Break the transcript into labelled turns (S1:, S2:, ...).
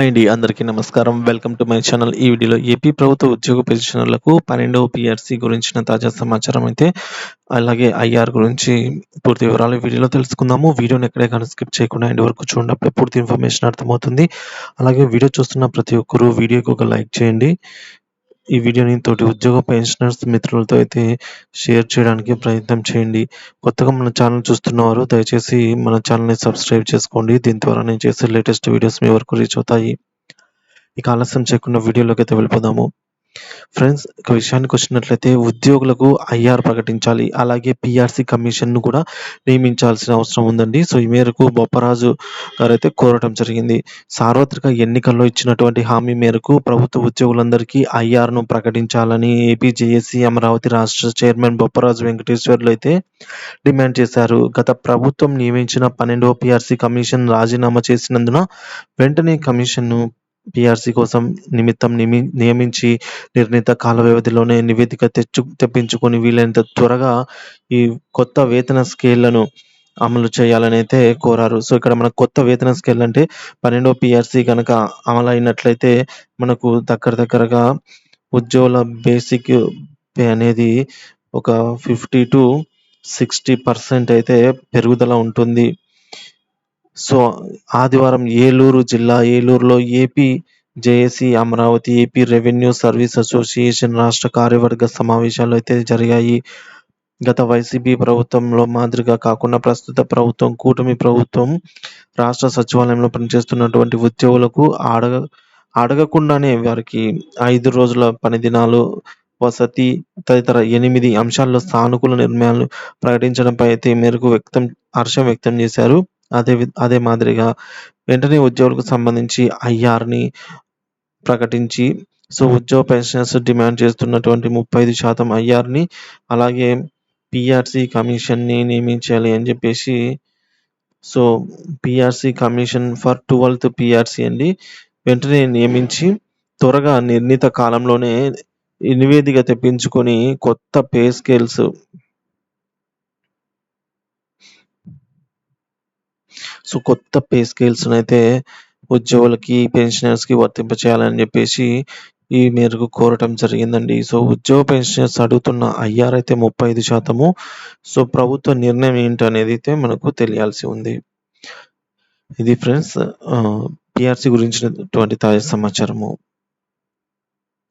S1: Hi అండి. అందరికీ నమస్కారం. Welcome to my channel. ఈ వీడియోలో ఏపీ ప్రభుత్వ ఉద్యోగ పెన్షనర్లకు 12వ పీఆర్సీ గురించిన తాజా సమాచారం అయితే, అలాగే ఐఆర్ గురించి పూర్తి వివరాలు ఈ వీడియోలో తెలుసుకుందాము. వీడియోని ఎక్కడే కానీ స్కిప్ చేయకుండా ఎండ్ వరకు చూడండి. అప్పుడే పూర్తి ఇన్ఫర్మేషన్ అర్థమవుతుంది. అలాగే వీడియో చూస్తున్న ప్రతి ఒక్కరు వీడియోకి ఒక లైక్ చేయండి. ఈ వీడియోని తోటి ఉద్యోగ పెన్షనర్స్ మిత్రులతో అయితే షేర్ చేయడానికి ప్రయత్నం చేయండి. కొత్తగా మన ఛానల్ చూస్తున్నవారు దయచేసి మన ఛానల్‌ని సబ్స్క్రైబ్ చేసుకోండి. దీని ద్వారా నేను చేసే లేటెస్ట్ వీడియోస్ మీ వరకు రీచ్ అవుతాయి. ఇక ఆలస్యం చేయకుండా వీడియోలోకైతే వెళ్ళిపోదాము. ఫ్రెండ్స్, ఇక విషయానికొచ్చినట్లయితే ఉద్యోగులకు ఐఆర్ ప్రకటించాలి. అలాగే పీఆర్సీ కమిషన్‌ను కూడా నియమించాల్సిన అవసరం ఉందండి. సో, ఈ మేరకు బొప్పరాజు గారైతే కోరటం జరిగింది. సార్వత్రిక ఎన్నికల్లో ఇచ్చినటువంటి హామీ మేరకు ప్రభుత్వ ఉద్యోగులందరికీ ఐఆర్‌ను ప్రకటించాలని ఏపీ జేఏసీ అమరావతి రాష్ట్ర చైర్మన్ బొప్పరాజు వెంకటేశ్వర్లు అయితే డిమాండ్ చేశారు. గత ప్రభుత్వం నియమించిన 12వ పీఆర్సీ కమిషన్ రాజీనామా చేసినందున వెంటనే కమిషన్‌ను పీఆర్సీ కోసం నియమించి నిర్ణీత కాల వ్యవధిలోనే నివేదిక తెప్పించుకొని వీలైనంత త్వరగా ఈ కొత్త వేతన స్కేళ్లను అమలు చేయాలనైతే కోరారు. సో, ఇక్కడ మనకు కొత్త వేతన స్కేల్ అంటే 12వ పీఆర్సీ గనక అమలైనట్లయితే మనకు దగ్గరగా ఉద్యోగుల బేసిక్ పే అనేది ఒక 50-60% అయితే పెరుగుదల ఉంటుంది. సో, ఆదివారం ఏలూరులో AP JAC Amaravati, AP revenue service association రాష్ట్ర కార్యవర్గ సమావేశాలు అయితే జరిగాయి. గత వైసీపీ ప్రభుత్వంలో మాదిరిగా కాకుండా ప్రస్తుత ప్రభుత్వం, కూటమి ప్రభుత్వం రాష్ట్ర సచివాలయంలో పనిచేస్తున్నటువంటి ఉద్యోగులకు అడగకుండానే వారికి 5 రోజుల పని దినాలు, వసతి తదితర 8 అంశాల్లో సానుకూల నిర్ణయాలు ప్రకటించడంపై అయితే ఈ మేరకు హర్షం వ్యక్తం చేశారు. అదే మాదిరిగా వెంటనే ఉద్యోగులకు సంబంధించి ఐఆర్‌ని ప్రకటించి, సో, ఉద్యోగ పెన్షనర్స్ డిమాండ్ చేస్తున్నటువంటి 35% ఐఆర్‌ని, అలాగే పీఆర్సీ కమిషన్‌ని నియమించాలి అని చెప్పేసి, సో, పీఆర్సీ కమిషన్ ఫర్ 12థ్ పీఆర్సీ అండి. వెంటనే నియమించి త్వరగా నిర్ణీత కాలంలోనే ఈ నివేదిక తెప్పించుకొని కొత్త పే స్కేల్స్ కొత్త పే స్కేల్స్‌నైతే ఉద్యోగులకి, పెన్షనర్స్‌కి వర్తింపచేయాలని చెప్పేసి ఈ మేరకు కోరటం జరిగిందండి. సో, ఉద్యోగ పెన్షనర్స్ అడుగుతున్న ఐఆర్ అయితే 35%. సో, ప్రభుత్వ నిర్ణయం ఏంటనేది అయితే మనకు తెలియాల్సి ఉంది. ఇది ఫ్రెండ్స్, పీఆర్సీ గురించినటువంటి తాజా సమాచారము.